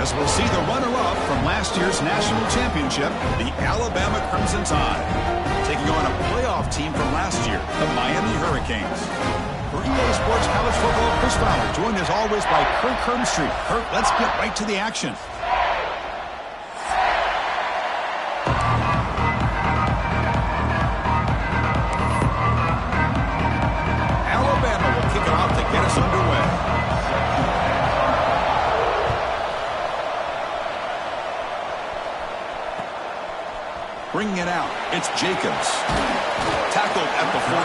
as we'll see the runner-up from last year's national championship, the Alabama Crimson Tide, taking on a playoff team from last year, the Miami Hurricanes. For EA Sports College Football, Chris Fowler, joined as always by Kirk Herbstreit. Kirk, let's get right to the action. Alabama will kick it off to get us underway. Bringing it out, it's Jacobs. Tackled at the 14.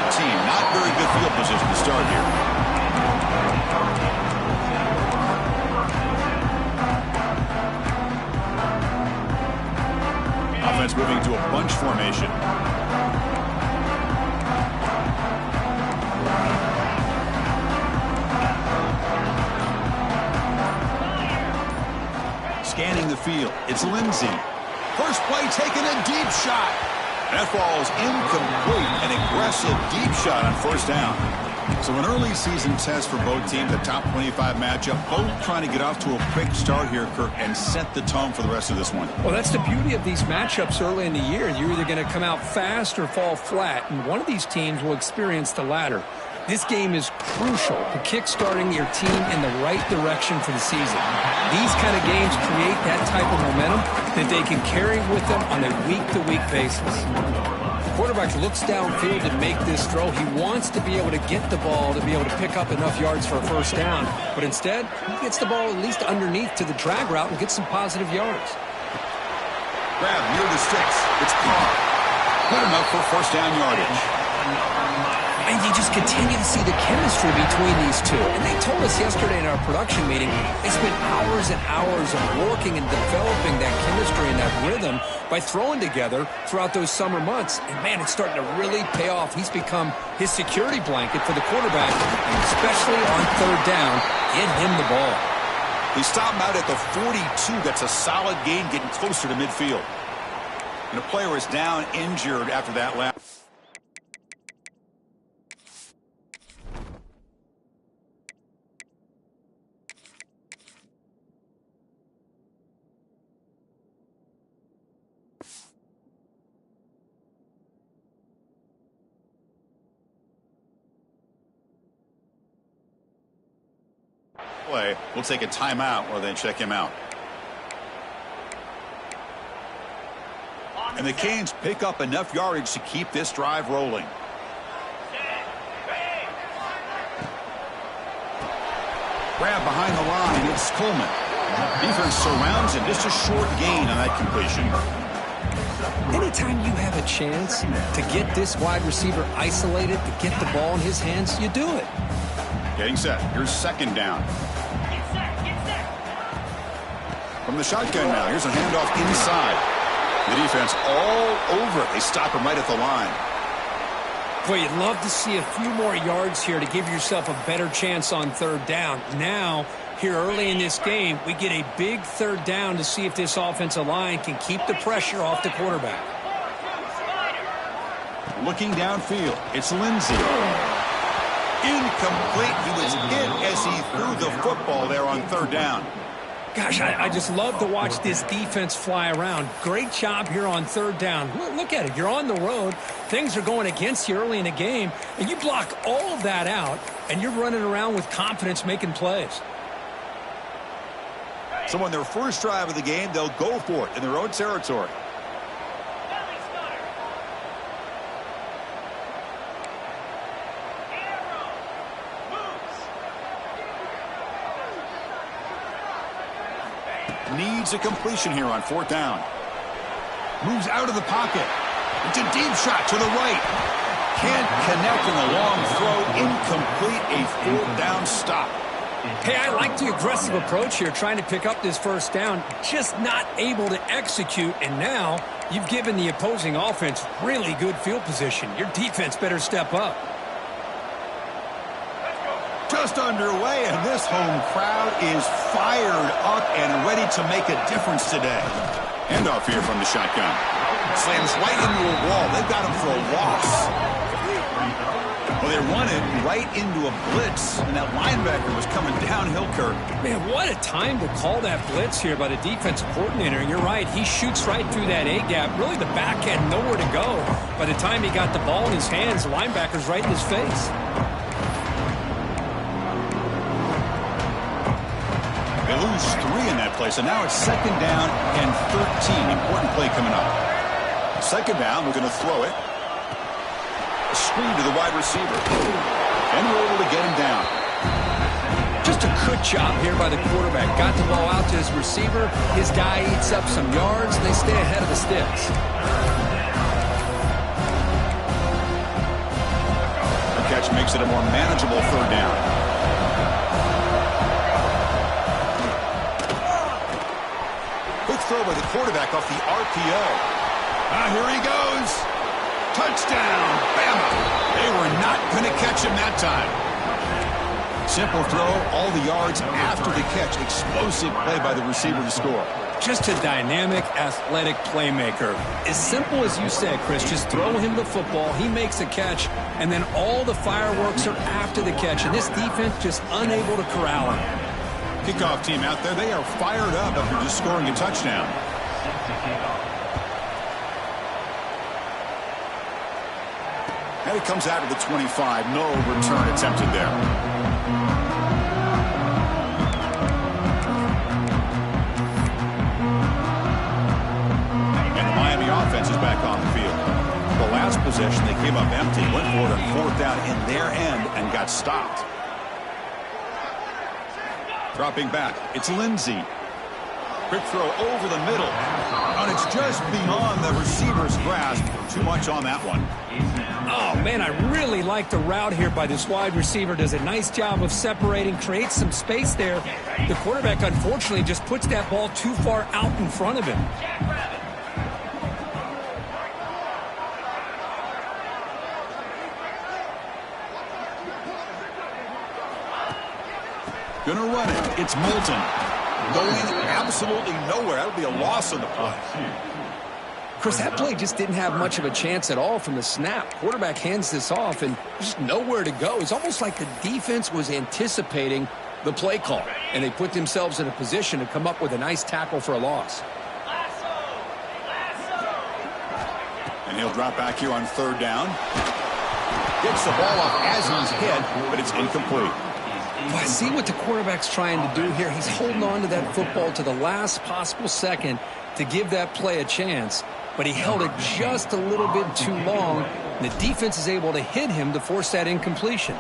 Not very good field position to start here. Offense moving to a bunch formation. Scanning the field, it's Lindsey. First play taken, a deep shot. That falls incomplete. An aggressive deep shot on first down. So an early season test for both teams, a top 25 matchup. Both trying to get off to a quick start here, Kirk, and set the tone for the rest of this one. Well, that's the beauty of these matchups early in the year. You're either going to come out fast or fall flat, and one of these teams will experience the latter. This game is crucial to kick-starting your team in the right direction for the season. These kind of games create that type of momentum that they can carry with them on a week-to-week basis. The quarterback looks downfield to make this throw. He wants to be able to get the ball to be able to pick up enough yards for a first down. But instead, he gets the ball at least underneath to the drag route and gets some positive yards. Grab near the sticks. It's Carr. Good enough for first down yardage. And you just continue to see the chemistry between these two. And they told us yesterday in our production meeting, they spent hours and hours of working and developing that chemistry and that rhythm by throwing together throughout those summer months. And, man, it's starting to really pay off. He's become his security blanket for the quarterback, and especially on third down, get him the ball. He stopped him out at the 42. That's a solid gain, getting closer to midfield. And the player is down, injured after that lap. Play. We'll take a timeout or then check him out. And the Canes pick up enough yardage to keep this drive rolling. Grab behind the line. It's Coleman. Defense surrounds him. Just a short gain on that completion. Anytime you have a chance to get this wide receiver isolated, to get the ball in his hands, you do it. Getting set. Here's second down. From the shotgun now. Here's a handoff inside. The defense all over it. They stop him right at the line. Boy, you'd love to see a few more yards here to give yourself a better chance on third down. Now, here early in this game, we get a big third down to see if this offensive line can keep the pressure off the quarterback. Looking downfield, it's Lindsey. Incomplete. He was hit as he threw the football there on third down. Gosh, I just love to watch this defense fly around. Great job here on third down. Look at it. You're on the road. Things are going against you early in the game, and you block all of that out, and you're running around with confidence making plays. So on their first drive of the game, they'll go for it in their own territory. Needs a completion here on fourth down. Moves out of the pocket. It's a deep shot to the right. Can't connect in the long throw. Incomplete. A fourth down stop. Hey, I like the aggressive approach here, trying to pick up this first down. Just not able to execute, and now you've given the opposing offense really good field position. Your defense better step up. Just underway, and this home crowd is fired up and ready to make a difference today. Handoff here from the shotgun. Slams right into a wall. They've got him for a loss. Well, they run it right into a blitz, and that linebacker was coming downhill, Kirk. Man, what a time to call that blitz here by the defensive coordinator. And you're right, he shoots right through that A-gap. Really, the back had nowhere to go. By the time he got the ball in his hands, the linebacker's right in his face. They lose 3 in that play, so now it's 2nd down and 13. Important play coming up. 2nd down, we're going to throw it. A screen to the wide receiver. And we're able to get him down. Just a good job here by the quarterback. Got the ball out to his receiver. His guy eats up some yards. They stay ahead of the sticks. The catch makes it a more manageable 3rd down. Quick throw by the quarterback off the RPO. Here he goes. Touchdown, Bama. They were not going to catch him that time. Simple throw, all the yards after the catch. Explosive play by the receiver to score. Just a dynamic, athletic playmaker. As simple as you said, Chris, just throw him the football, he makes a catch, and then all the fireworks are after the catch, and this defense just unable to corral him. Kickoff team out there, they are fired up after just scoring a touchdown. And it comes out of the 25. No return attempted there. And the Miami offense is back on the field. The last possession, they came up empty, went for it on 4th down in their end and got stopped. Dropping back, it's Lindsey. Quick throw over the middle. And it's just beyond the receiver's grasp. Too much on that one. Oh, man, I really like the route here by this wide receiver. Does a nice job of separating, creates some space there. The quarterback, unfortunately, just puts that ball too far out in front of him. Gonna run it. It's Moulton. Going absolutely nowhere. That would be a loss on the play. Chris, that play just didn't have much of a chance at all from the snap. Quarterback hands this off, and there's nowhere to go. It's almost like the defense was anticipating the play call, and they put themselves in a position to come up with a nice tackle for a loss. And he'll drop back here on 3rd down. Gets the ball off as he's hit, but it's incomplete. Well, see what the quarterback's trying to do here. He's holding on to that football to the last possible second to give that play a chance, but he held it just a little bit too long, and the defense is able to hit him to force that incompletion.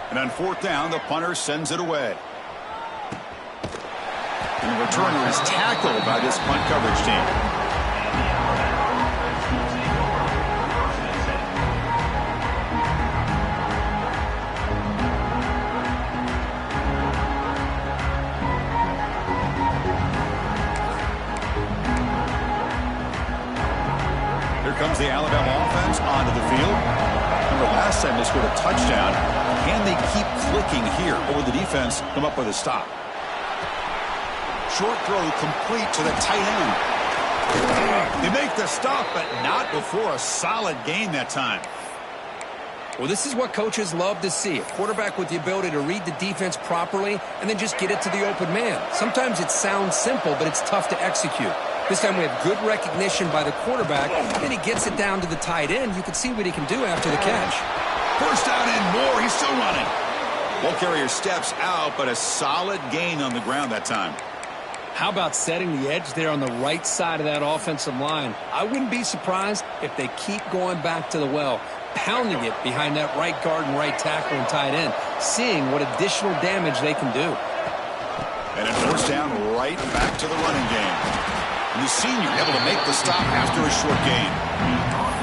And on 4th down, the punter sends it away. And the returner is tackled by this punt coverage team. Comes the Alabama offense onto the field. Remember last time they scored a touchdown. Can they keep clicking here? Or will the defense come up with a stop? Short throw complete to the tight end. They make the stop, but not before a solid gain that time. Well, this is what coaches love to see. A quarterback with the ability to read the defense properly and then just get it to the open man. Sometimes it sounds simple, but it's tough to execute. This time we have good recognition by the quarterback, and he gets it down to the tight end. You can see what he can do after the catch. First down and more. He's still running. Ball carrier steps out, but a solid gain on the ground that time. How about setting the edge there on the right side of that offensive line? I wouldn't be surprised if they keep going back to the well, pounding it behind that right guard and right tackle and tight end, seeing what additional damage they can do. And a first down right back to the running game. And the senior able to make the stop after a short gain.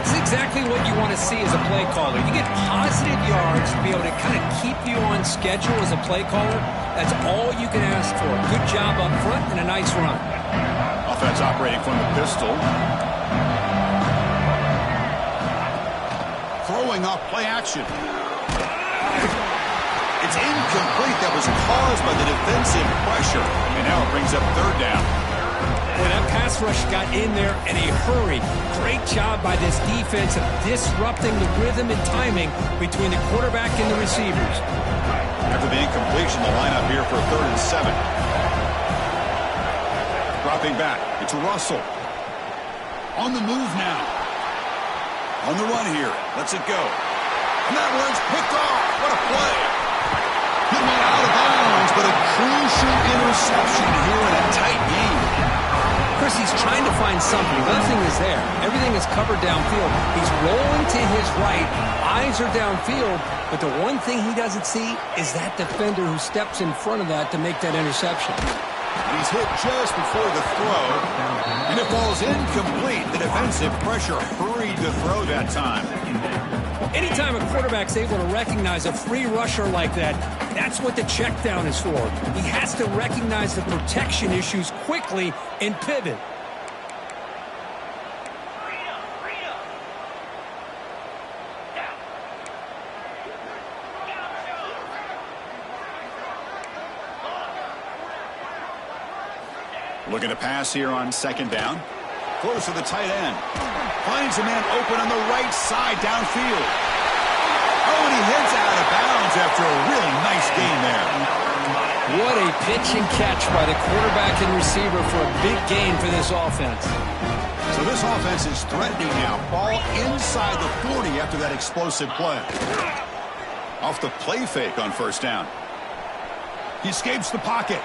It's exactly what you want to see as a play caller. You get positive yards to be able to kind of keep you on schedule as a play caller. That's all you can ask for. Good job up front and a nice run. Offense operating from the pistol. Throwing off play action. It's incomplete. That was caused by the defensive pressure. And now it brings up third down. Boy, that pass rush got in there in a hurry. Great job by this defense of disrupting the rhythm and timing between the quarterback and the receivers. After the incompletion, the lineup here for a 3rd and 7. Dropping back, it's Russell. On the move now. On the run here, lets it go. And that one's picked off. What a play. Hit me out of bounds, but a crucial interception here in a tight game. Chris, he's trying to find something. Nothing is there. Everything is covered downfield. He's rolling to his right. Eyes are downfield. But the one thing he doesn't see is that defender who steps in front of that to make that interception. He's hit just before the throw, and it falls incomplete. The defensive pressure hurried to throw that time. Anytime a quarterback's able to recognize a free rusher like that, that's what the check down is for. He has to recognize the protection issues quickly and pivot. Looking to pass here on 2nd down. Close to the tight end. Finds a man open on the right side downfield. Oh, and he heads out of bounds after a really nice gain there. What a pitch and catch by the quarterback and receiver for a big gain for this offense. So this offense is threatening now. Ball inside the 40 after that explosive play. Off the play fake on 1st down. He escapes the pocket.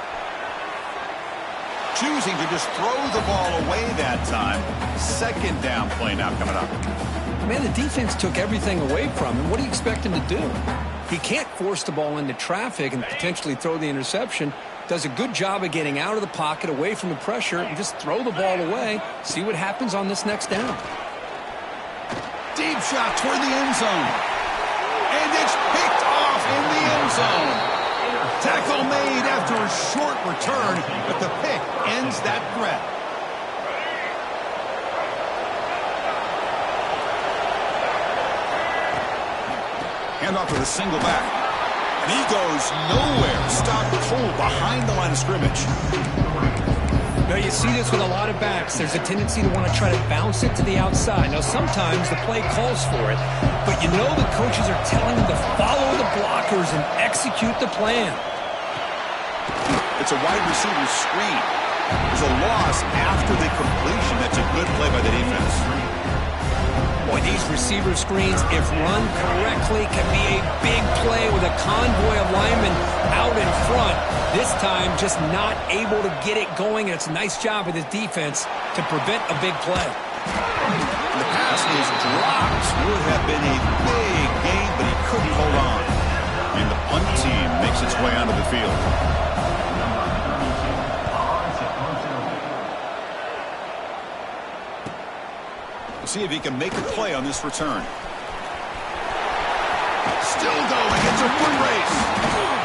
Choosing to just throw the ball away that time. 2nd down play now coming up. Man, the defense took everything away from him. What do you expect him to do? He can't force the ball into traffic and potentially throw the interception. Does a good job of getting out of the pocket, away from the pressure, and just throw the ball away. See what happens on this next down. Deep shot toward the end zone. And it's picked off in the end zone. Tackle made after a short return, but the pick ends that threat. Hand off to the single back. And he goes nowhere. Stopped cold behind the line of scrimmage. Now, you see this with a lot of backs. There's a tendency to want to try to bounce it to the outside. Now, sometimes the play calls for it, but you know the coaches are telling them to follow the blockers and execute the plan. It's a wide receiver screen. There's a loss after the completion. That's a good play by the defense. Boy, these receiver screens, if run correctly, can be a big play with a convoy of linemen out in front. This time, just not able to get it going. And it's a nice job of the defense to prevent a big play. The pass is dropped. Would have been a big gain, but he couldn't hold on. And the punt team makes its way onto the field. We'll see if he can make a play on this return. Still going. It's a foot race.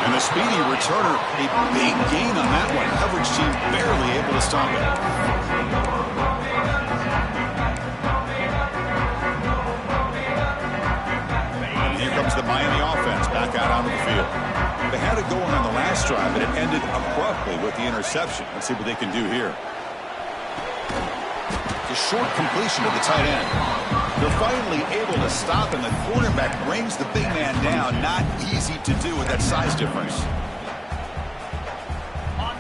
And the speedy returner, a big gain on that one. Coverage team barely able to stop it. And here comes the Miami offense back out onto the field. They had it going on the last drive, but it ended abruptly with the interception. Let's see what they can do here. The short completion to the tight end. They're finally able to stop, and the quarterback brings the big man down. Not easy to do with that size difference.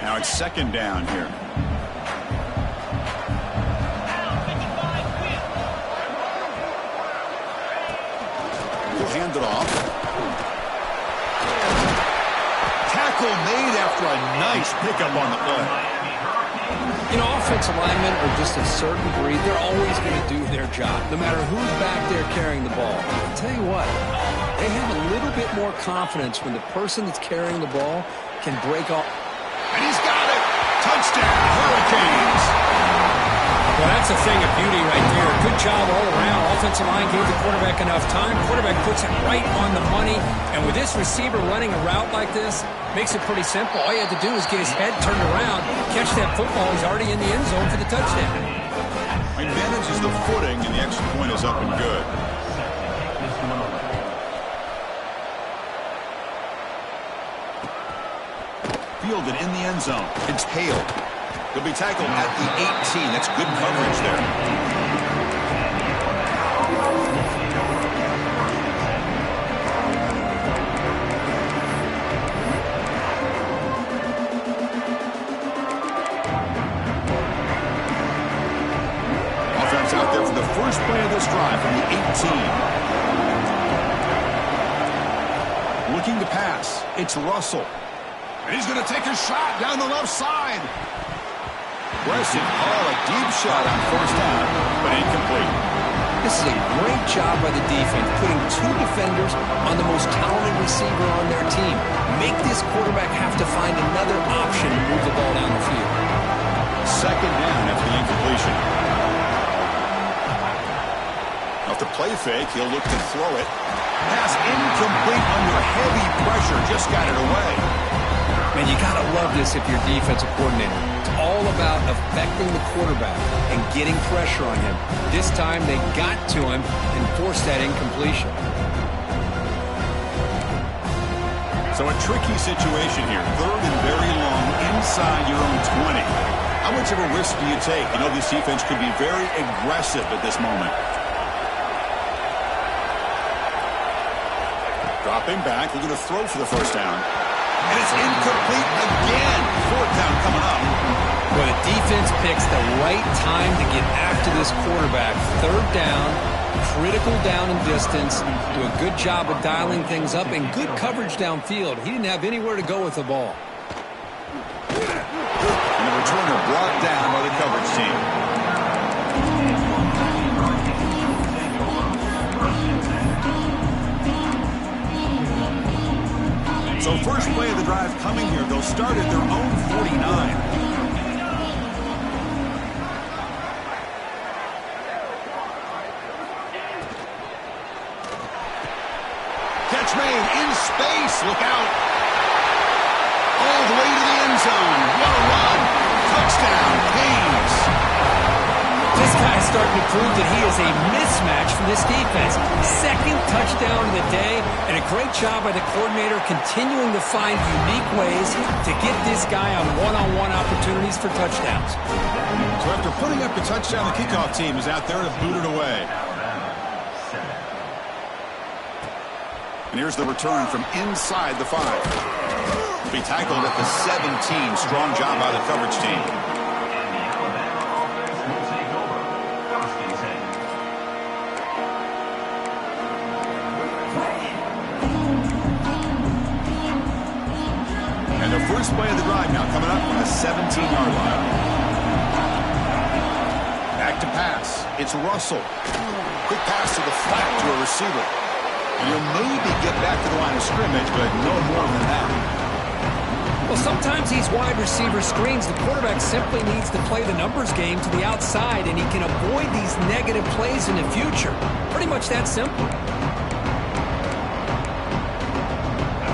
Now it's 2nd down here. He'll hand it off. Tackle made after a nice pickup on the play. You know, offensive linemen are just a certain breed. They're always going to do their job, no matter who's back there carrying the ball. I'll tell you what, they have a little bit more confidence when the person that's carrying the ball can break off. And he's got it. Touchdown, Hurricanes. Well, that's a thing of beauty right there. Good job all around. Offensive line gave the quarterback enough time. Quarterback puts it right on the money. And with this receiver running a route like this, makes it pretty simple. All you have to do is get his head turned around, catch that football. He's already in the end zone for the touchdown. He manages the footing, and the extra point is up and good. Fielded in the end zone. It's Hale. He'll be tackled at the 18. That's good coverage there. Out there for the first play of this drive from the 18. Looking to pass. It's Russell. And he's going to take a shot down the left side. Preston, a deep shot on first down, but incomplete. This is a great job by the defense, putting two defenders on the most talented receiver on their team. Make this quarterback have to find another option to move the ball down the field. Second down after the incompletion. Off the play fake, he'll look to throw it. Pass incomplete under heavy pressure, just got it away. Man, you got to love this if you're defensive coordinator. It's all about affecting the quarterback and getting pressure on him. This time they got to him and forced that incompletion. So a tricky situation here. Third and very long inside your own 20. How much of a risk do you take? You know this defense could be very aggressive at this moment. Dropping back, looking to throw for the first down. And it's incomplete again. Fourth down coming up. Well, the defense picks the right time to get after this quarterback. Third down, critical down and distance. Do a good job of dialing things up and good coverage downfield. He didn't have anywhere to go with the ball. And the returner brought down by the coverage team. So first play of the drive coming here. They'll start at their own 49. Catch made in space. Look out. All the way to the end zone. What a run. Touchdown, Canes. This guy's starting to prove that he is a mismatch for this defense. Second touchdown of the day, and a great job by the coordinator continuing to find unique ways to get this guy on one-on-one opportunities for touchdowns. So after putting up the touchdown, the kickoff team is out there to boot it away. And here's the return from inside the 5. Be tackled at the 17. Strong job by the coverage team. And the first play of the drive now coming up from the 17-yard line. Back to pass. It's Russell. Quick pass to the flat to a receiver. And he'll maybe get back to the line of scrimmage, but no more than that. Well, sometimes these wide receiver screens, the quarterback simply needs to play the numbers game to the outside, and he can avoid these negative plays in the future. Pretty much that simple.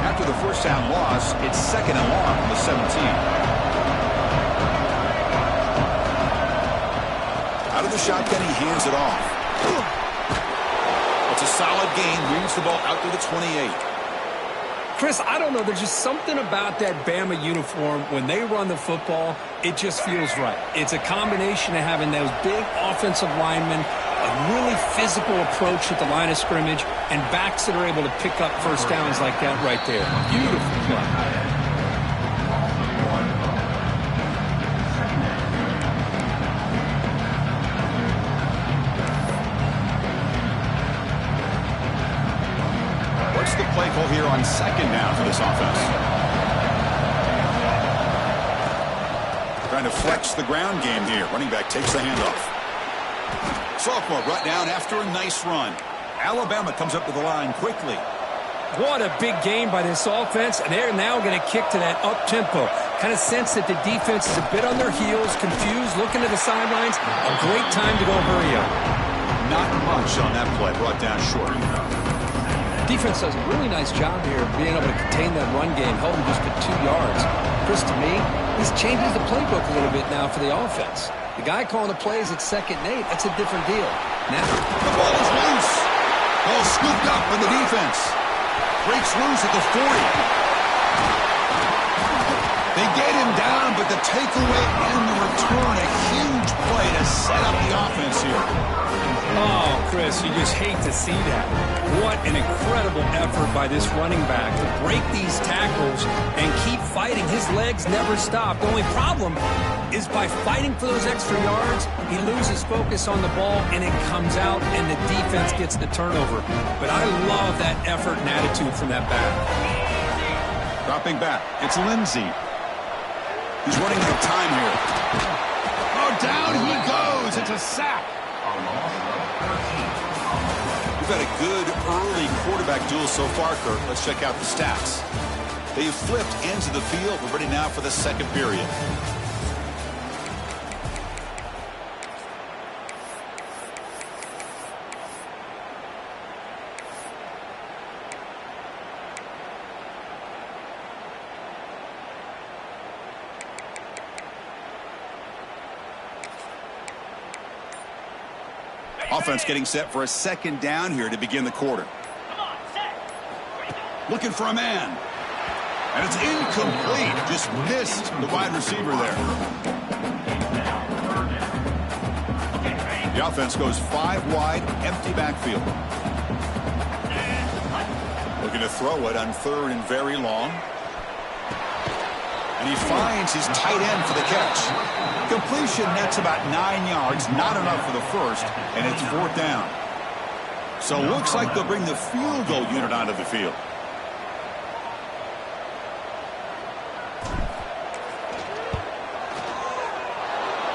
After the first down loss, it's second and long from the 17. Out of the shotgun, he hands it off. It's a solid gain, moves the ball out to the 28. Chris, I don't know. There's just something about that Bama uniform. When they run the football, it just feels right. It's a combination of having those big offensive linemen, a really physical approach at the line of scrimmage, and backs that are able to pick up first downs like that right there. Beautiful play. What's the play call here on second down for this offense? Trying to flex the ground game here. Running back takes the handoff. Sophomore brought down after a nice run. Alabama comes up to the line quickly. What a big game by this offense, and they're now going to kick to that up-tempo. Kind of sense that the defense is a bit on their heels, confused, looking to the sidelines. A great time to go hurry up. Not much on that play, brought down short. Defense does a really nice job here of being able to contain that run game, held him just at 2 yards. Chris, to me, this changes the playbook a little bit now for the offense. The guy calling the plays at 2nd and 8, that's a different deal. Now, the ball is loose. Ball scooped up in the defense. Breaks loose at the 40. They get him down, but the takeaway and the run a huge play to set up the offense here. Oh, Chris, you just hate to see that. What an incredible effort by this running back to break these tackles and keep fighting. His legs never stop. The only problem is by fighting for those extra yards, he loses focus on the ball and it comes out and the defense gets the turnover. But I love that effort and attitude from that back. Dropping back, it's Lindsey. He's running out of time here. Oh, down he goes. It's a sack. We've had a good early quarterback duel so far, Kurt. Let's check out the stats. They've flipped ends of the field. We're ready now for the second period. Offense getting set for a second down here to begin the quarter. Looking for a man. And it's incomplete. Just missed the wide receiver there. The offense goes 5 wide, empty backfield. Looking to throw it on 3rd and very long. And he finds his tight end for the catch. Completion nets about 9 yards, not enough for the first, and it's 4th down. So looks like they'll bring the field goal unit onto the field.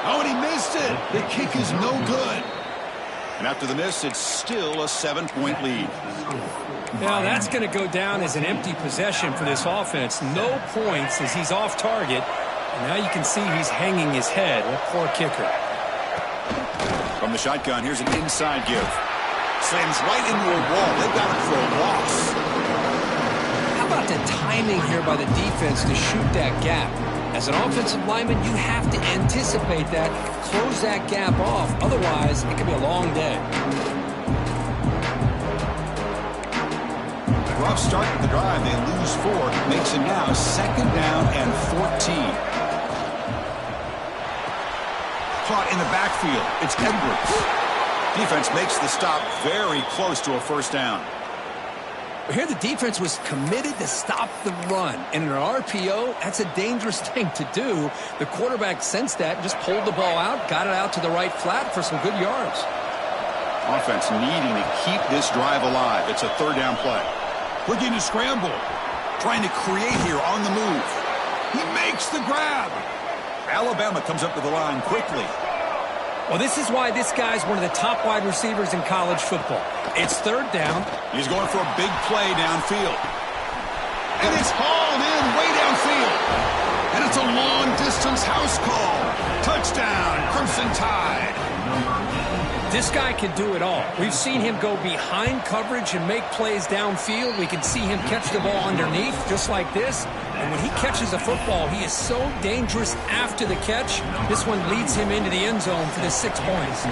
Oh, and he missed it. The kick is no good. And after the miss, it's still a 7-point lead. Now that's going to go down as an empty possession for this offense. No points as he's off target. And now you can see he's hanging his head. A poor kicker. From the shotgun, here's an inside give. Slams right into a wall. They've got him for a loss. How about the timing here by the defense to shoot that gap? As an offensive lineman, you have to anticipate that, close that gap off. Otherwise, it could be a long day. Rough start to the drive. They lose 4. Makes it now 2nd down and 14. Caught in the backfield. It's Edwards. Defense makes the stop very close to a 1st down. Here the defense was committed to stop the run. And in an RPO, that's a dangerous thing to do. The quarterback sensed that and just pulled the ball out, got it out to the right flat for some good yards. Offense needing to keep this drive alive. It's a 3rd down play. Looking to scramble. Trying to create here on the move. He makes the grab. Alabama comes up to the line quickly. Well, this is why this guy's one of the top wide receivers in college football. It's 3rd down. He's going for a big play downfield. And it's hauled in way downfield. And it's a long-distance house call. Touchdown, Crimson Tide. This guy can do it all. We've seen him go behind coverage and make plays downfield. We can see him catch the ball underneath, just like this. And when he catches a football, he is so dangerous after the catch. This one leads him into the end zone for the 6 points.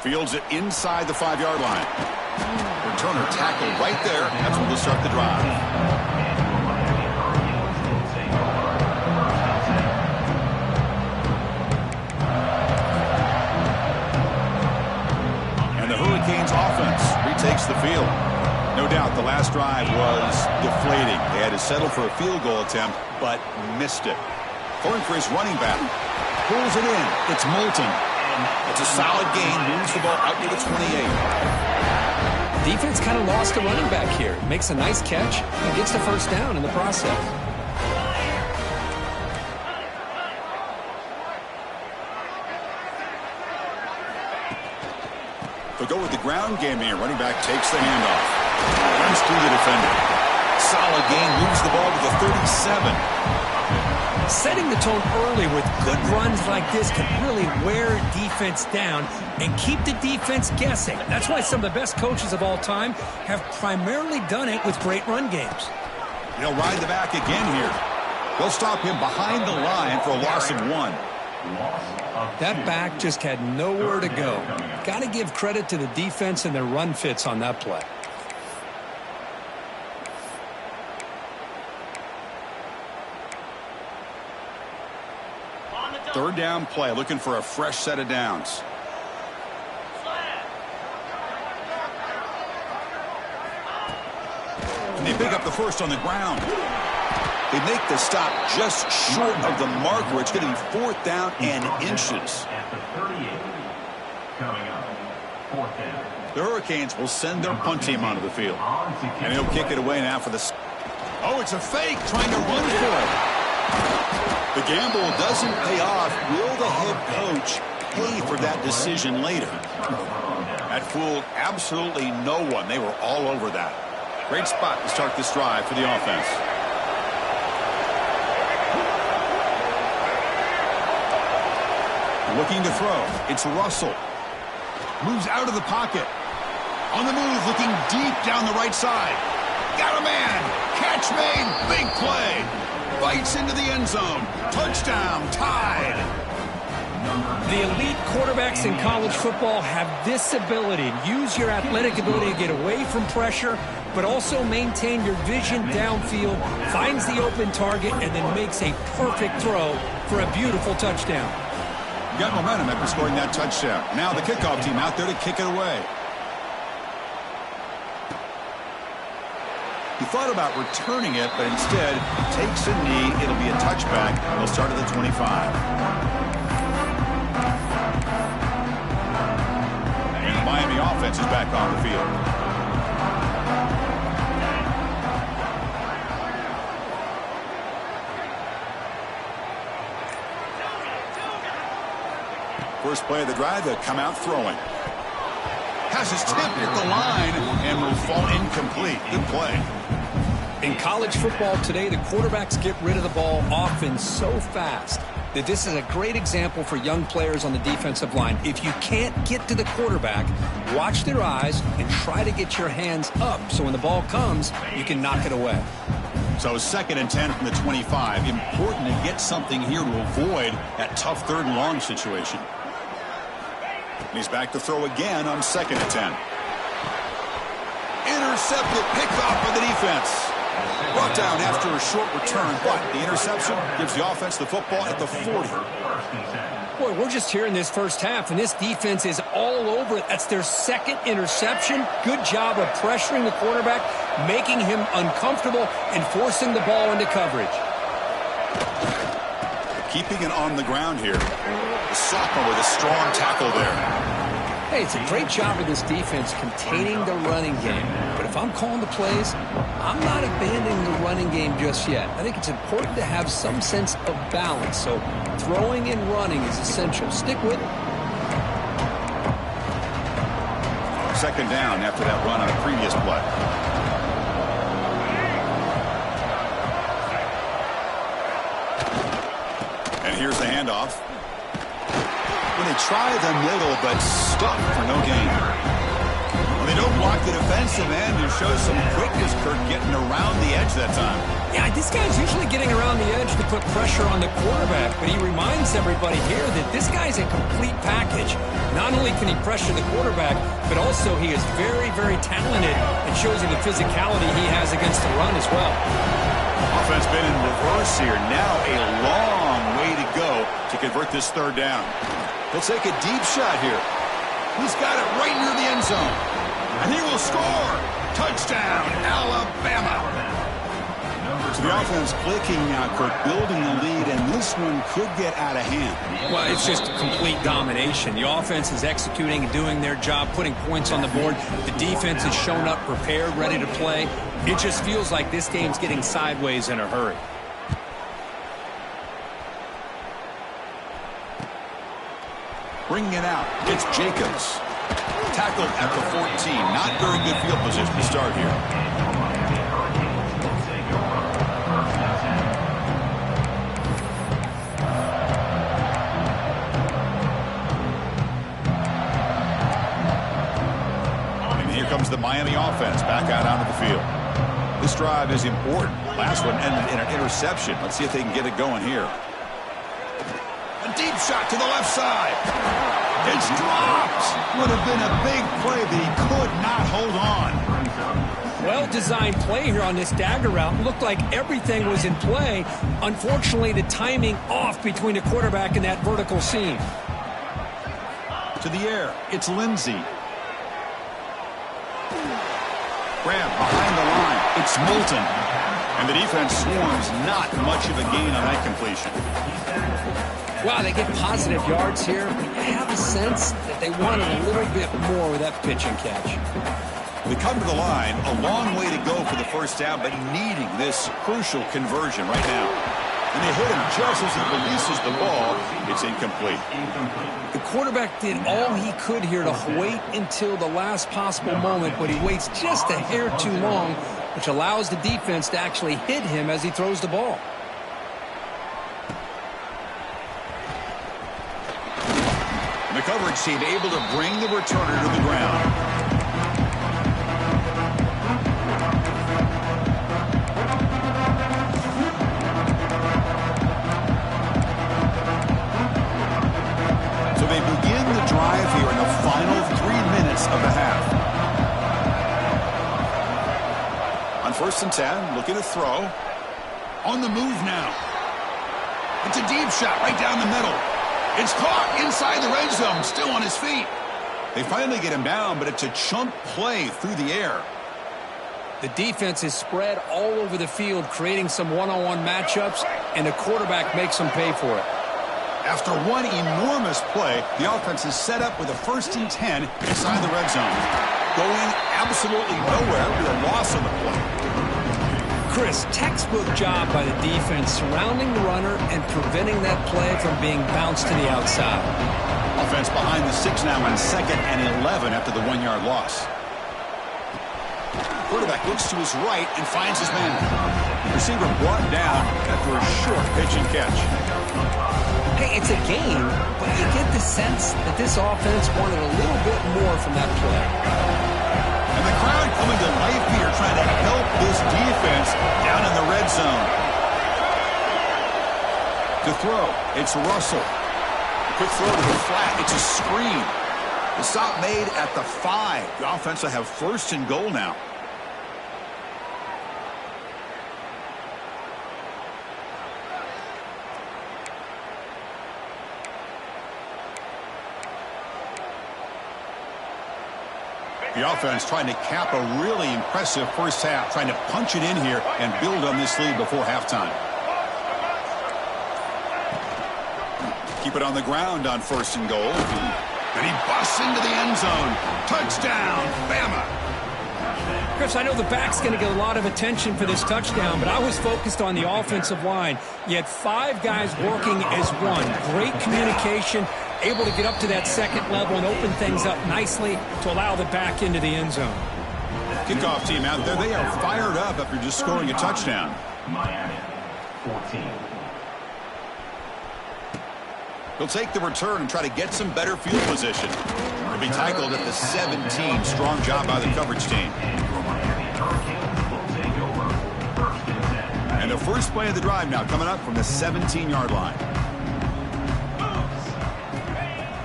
Fields it inside the 5-yard line. Returner tackled right there. That's what will start the drive. Hurricanes offense retakes the field. No doubt the last drive was deflating. They had to settle for a field goal attempt, but missed it. Throwing for his running back. Pulls it in. It's Moulton. It's a solid gain. Moves the ball out to the 28. Defense kind of lost the running back here. Makes a nice catch and gets the 1st down in the process. They'll go with the ground game here. Running back takes the handoff. Runs through the defender. Solid gain. Moves the ball to the 37. Setting the tone early with good runs like this can really wear defense down and keep the defense guessing. That's why some of the best coaches of all time have primarily done it with great run games. They'll ride the back again here. They'll stop him behind the line for a loss of 1. That back just had nowhere to go. Got to give credit to the defense and their run fits on that play. Third down play, looking for a fresh set of downs. And they pick up the first on the ground. They make the stop just short of the marker. It's going to be 4th down and inches. The Hurricanes will send their punt team onto the field. And he'll kick it away now for the... Oh, it's a fake, trying to run for it. The gamble doesn't pay off. Will the head coach pay for that decision later? That fooled absolutely no one. They were all over that. Great spot to start this drive for the offense. Looking to throw. It's Russell. Moves out of the pocket. On the move, looking deep down the right side. Got a man. Catch made. Big play. Bites into the end zone. Touchdown. Tied. The elite quarterbacks in college football have this ability. Use your athletic ability to get away from pressure, but also maintain your vision downfield, finds the open target, and then makes a perfect throw for a beautiful touchdown. Got momentum after scoring that touchdown. Now the kickoff team out there to kick it away. He thought about returning it, but instead takes a knee. It'll be a touchback. He'll start at the 25. And the Miami offense is back on the field. First play of the drive, they'll come out throwing. Has his tip at the line and will fall incomplete. Good play. In college football today, the quarterbacks get rid of the ball often so fast that this is a great example for young players on the defensive line. If you can't get to the quarterback, watch their eyes and try to get your hands up so when the ball comes, you can knock it away. So 2nd and 10 from the 25. Important to get something here to avoid that tough 3rd and long situation. He's back to throw again on 2nd and 10. Intercepted, picked off by the defense. Brought down after a short return, but the interception gives the offense the football at the 40. Boy, we're just here in this first half, and this defense is all over it. That's their 2nd interception. Good job of pressuring the quarterback, making him uncomfortable, and forcing the ball into coverage. Keeping it on the ground here. The sophomore with a strong tackle there. Hey, it's a great job of this defense containing the running game. But if I'm calling the plays, I'm not abandoning the running game just yet. I think it's important to have some sense of balance. So throwing and running is essential. Stick with it. 2nd down after that run on a previous play. And here's the handoff. When they try the middle, but stuck for no gain. When they don't block the defensive end, it shows some quickness, Kirk, getting around the edge that time. Yeah, this guy's usually getting around the edge to put pressure on the quarterback, but he reminds everybody here that this guy's a complete package. Not only can he pressure the quarterback, but also he is very, very talented and shows you the physicality he has against the run as well. Offense been in reverse here. Now a long way to go to convert this 3rd down. He'll take a deep shot here. He's got it right near the end zone. And he will score. Touchdown, Alabama. So the offense clicking now, Kirk, building the lead, and this one could get out of hand. Well, it's just complete domination. The offense is executing and doing their job, putting points on the board. The defense has shown up, prepared, ready to play. It just feels like this game's getting sideways in a hurry. Bringing it out, it's Jacobs. Tackled at the 14. Not very good field position to start here. And here comes the Miami offense back out onto the field. This drive is important. Last one ended in an interception. Let's see if they can get it going here. A deep shot to the left side. It's dropped. Would have been a big play, but he could not hold on. Well, well-designed play here on this dagger route. Looked like everything was in play. Unfortunately, the timing off between the quarterback and that vertical seam. To the air, it's Lindsey. Grab behind the line, it's Moulton. And the defense swarms, not much of a gain on that completion. Wow, they get positive yards here, but I have a sense that they wanted a little bit more with that pitch and catch. We come to the line, a long way to go for the first down, but needing this crucial conversion right now. And they hit him just as he releases the ball. It's incomplete. The quarterback did all he could here to wait until the last possible moment, but he waits just a hair too long, which allows the defense to actually hit him as he throws the ball. And the coverage team able to bring the returner to the ground. Drive here in the final 3 minutes of the half. On 1st and 10, looking to throw. On the move now. It's a deep shot right down the middle. It's caught inside the red zone, still on his feet. They finally get him down, but it's a chunk play through the air. The defense is spread all over the field, creating some one-on-one matchups, and the quarterback makes them pay for it. After one enormous play, the offense is set up with a 1st and 10 inside the red zone. Going absolutely nowhere with a loss on the play. Chris, textbook job by the defense surrounding the runner and preventing that play from being bounced to the outside. Offense behind the 6 now on 2nd and 11 after the 1-yard loss. Quarterback looks to his right and finds his man. Receiver brought down after a short pitch and catch. Hey, it's a game, but you get the sense that this offense wanted a little bit more from that play. And the crowd coming to life here, trying to help this defense down in the red zone. To throw, it's Russell. Quick throw to the flat, it's a screen. The stop made at the 5. The offense will have 1st and goal now. The offense trying to cap a really impressive first half, trying to punch it in here and build on this lead before halftime. Keep it on the ground on 1st and goal. And he busts into the end zone. Touchdown, Bama. Chris, I know the back's going to get a lot of attention for this touchdown, but I was focused on the offensive line. You had 5 guys working as one. Great communication, able to get up to that 2nd level and open things up nicely to allow the back into the end zone. Kickoff team out there, they are fired up after just scoring a touchdown. Miami, 14. He'll take the return and try to get some better field position. He'll be tackled at the 17. Strong job by the coverage team. And the first play of the drive now coming up from the 17-yard line.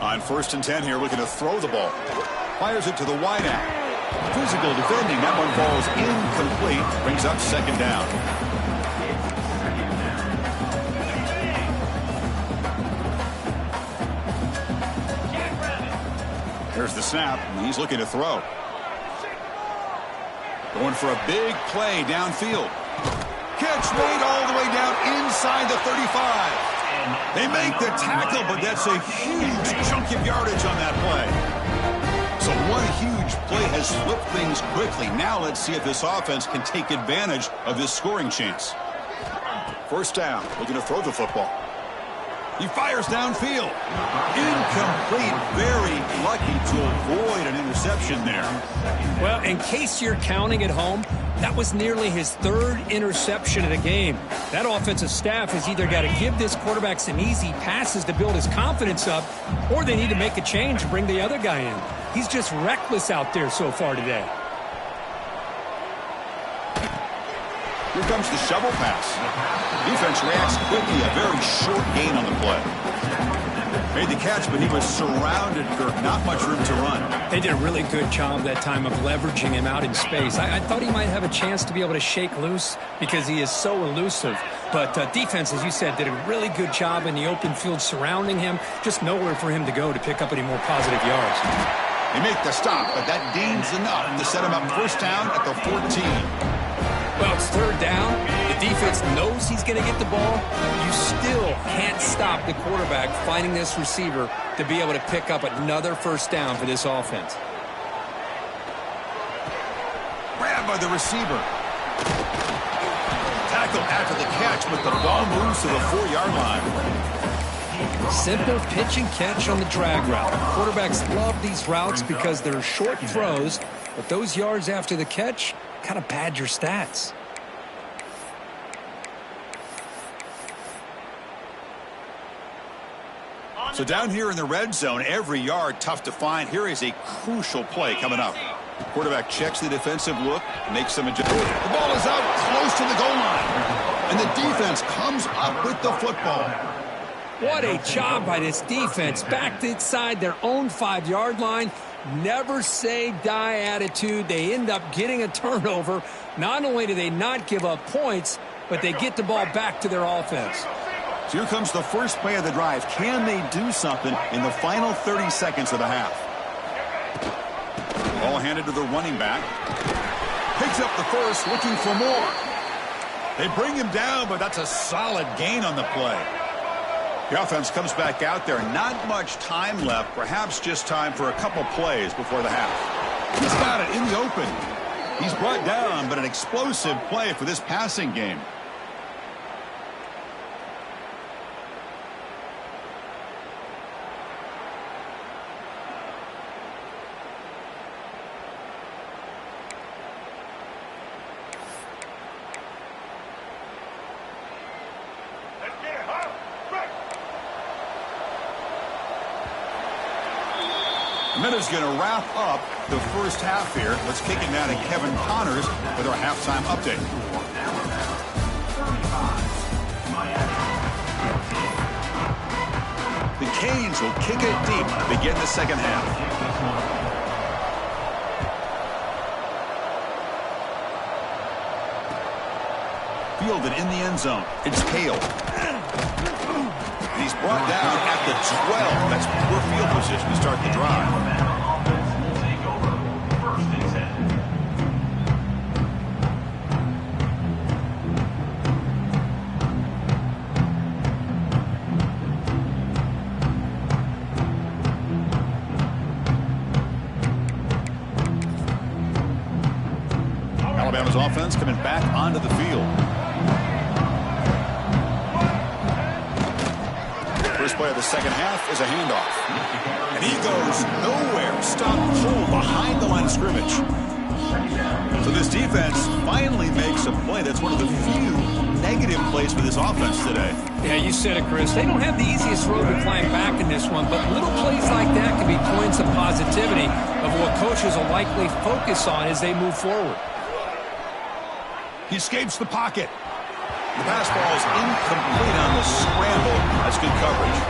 On 1st and 10 here, looking to throw the ball. Fires it to the wide out. Physical defending. That one falls incomplete. Brings up 2nd down. There's the snap, and he's looking to throw. Going for a big play downfield. Catch made all the way down inside the 35. They make the tackle, but that's a huge chunk of yardage on that play. So one huge play has flipped things quickly. Now let's see if this offense can take advantage of this scoring chance. 1st down, looking to throw the football. He fires downfield. Incomplete. Very lucky to avoid an interception there. Well, in case you're counting at home, that was nearly his 3rd interception of the game. That offensive staff has either got to give this quarterback some easy passes to build his confidence up, or they need to make a change and bring the other guy in. He's just reckless out there so far today. Here comes the shovel pass. Defense reacts quickly, a very short gain on the play. Made the catch, but he was surrounded, Kirk. Not much room to run. They did a really good job that time of leveraging him out in space. I thought he might have a chance to be able to shake loose because he is so elusive. But defense, as you said, did a really good job in the open field surrounding him. Just nowhere for him to go to pick up any more positive yards. They make the stop, but that gain's enough to set him up first down at the 14. Well, it's third down. The defense knows he's going to get the ball. You still can't stop the quarterback finding this receiver to be able to pick up another first down for this offense. Grabbed by the receiver. Tackled after the catch, but the ball moves to the 4-yard line. Simple pitch and catch on the drag route. Quarterbacks love these routes because they're short throws, but those yards after the catch kind of pad your stats. So down here in the red zone, every yard tough to find. Here is a crucial play coming up. Quarterback checks the defensive look, makes some adjustments. The ball is out close to the goal line. And the defense comes up with the football. What a job by this defense. Back inside their own 5-yard line. Never say die attitude. They end up getting a turnover. Not only do they not give up points, but they get the ball back to their offense. So here comes the first play of the drive. Can they do something in the final 30 seconds of the half? Ball handed to the running back. Picks up the first, looking for more. They bring him down, but that's a solid gain on the play. The offense comes back out there. Not much time left. Perhaps just time for a couple plays before the half. He's got it in the open. He's brought down, but an explosive play for this passing game. Minute's going to wrap up the first half here. Let's kick it now to Kevin Connors with our halftime update. The Canes will kick it deep to begin the second half. Fielded in the end zone. It's Cale. He's brought down at the 12. That's poor field position to start the drive. Alabama's offense coming back onto the field. First play of the second half is a handoff. And he goes nowhere. Stop cold behind the line of scrimmage. So this defense finally makes a play. That's one of the few negative plays for this offense today. Yeah, you said it, Chris. They don't have the easiest road to climb back in this one, but little plays like that can be points of positivity of what coaches will likely focus on as they move forward. He escapes the pocket. The pass ball is incomplete on the scramble. That's good coverage.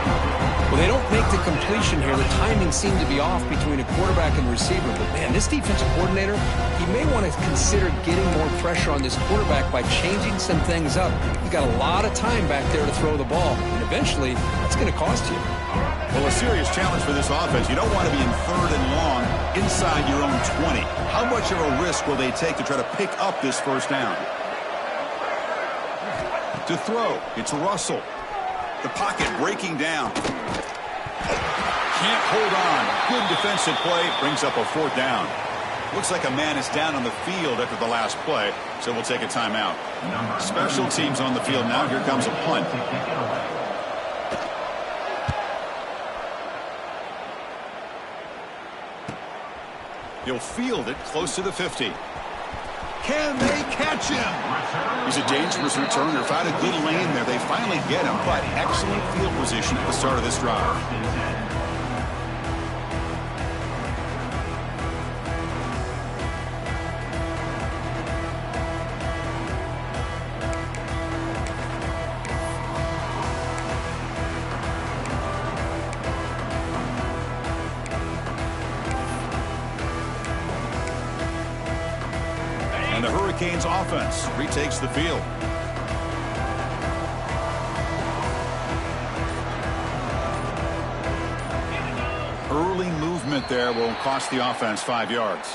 Well, they don't make the completion here. The timing seemed to be off between a quarterback and receiver. But, man, this defensive coordinator, he may want to consider getting more pressure on this quarterback by changing some things up. He's got a lot of time back there to throw the ball. And eventually, that's going to cost you. Well, a serious challenge for this offense. You don't want to be in third and long inside your own 20. How much of a risk will they take to try to pick up this first down? To throw, it's Russell. The pocket breaking down. Can't hold on. Good defensive play. Brings up a fourth down. Looks like a man is down on the field after the last play, so we'll take a timeout. Special teams on the field now. Here comes a punt. He'll field it close to the 50. Can they catch him? He's a dangerous returner. Found a good lane there. They finally get him, but excellent field position at the start of this drive. Hurricanes offense retakes the field. Early movement there will cost the offense 5 yards.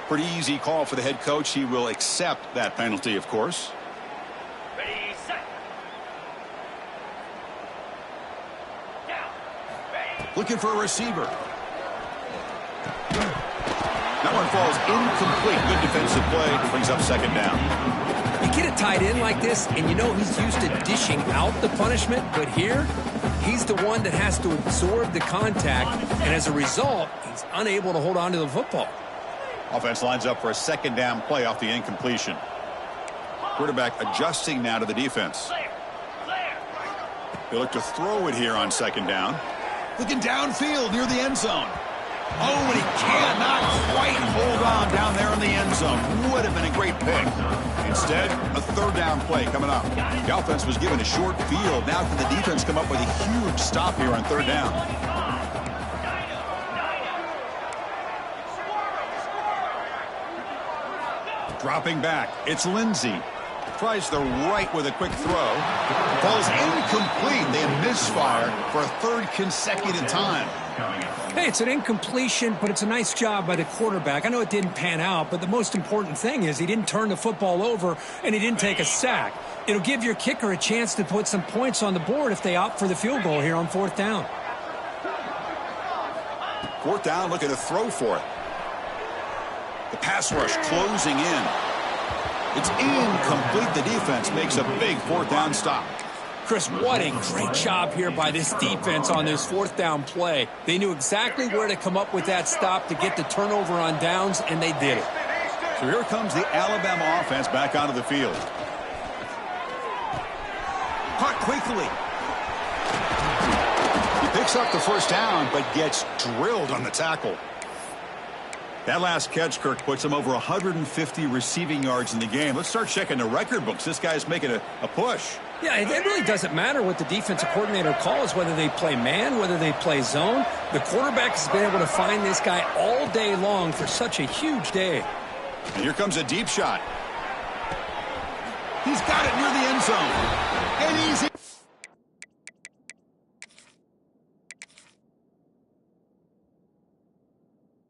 Pretty easy call for the head coach. He will accept that penalty, of course. Ready, set. Down. Ready. Looking for a receiver. That one falls incomplete. Good defensive play. Brings up second down. You get a tight end like this, and you know he's used to dishing out the punishment, but here, he's the one that has to absorb the contact, and as a result, he's unable to hold on to the football. Offense lines up for a second down play off the incompletion. Quarterback adjusting now to the defense. Clear. Clear. They look to throw it here on second down. Looking downfield near the end zone. Oh, and he cannot quite hold on down there in the end zone. Would have been a great pick. Instead, a third down play coming up. The offense was given a short field. Now can the defense come up with a huge stop here on third down? Dropping back, it's Lindsey. Tries the right with a quick throw. Falls incomplete. They misfire for a third consecutive time. Hey, it's an incompletion, but it's a nice job by the quarterback. I know it didn't pan out, but the most important thing is he didn't turn the football over and he didn't take a sack. It'll give your kicker a chance to put some points on the board if they opt for the field goal here on fourth down. Fourth down, looking to throw for it. The pass rush closing in. It's incomplete. The defense makes a big fourth down stop. Chris, what a great job here by this defense on this fourth down play. They knew exactly where to come up with that stop to get the turnover on downs, and they did it. So here comes the Alabama offense back onto the field. Caught quickly. He picks up the first down, but gets drilled on the tackle. That last catch, Kirk, puts him over 150 receiving yards in the game. Let's start checking the record books. This guy's making a push. Yeah, it really doesn't matter what the defensive coordinator calls, whether they play man, whether they play zone. The quarterback has been able to find this guy all day long for such a huge day. And here comes a deep shot. He's got it near the end zone. An easy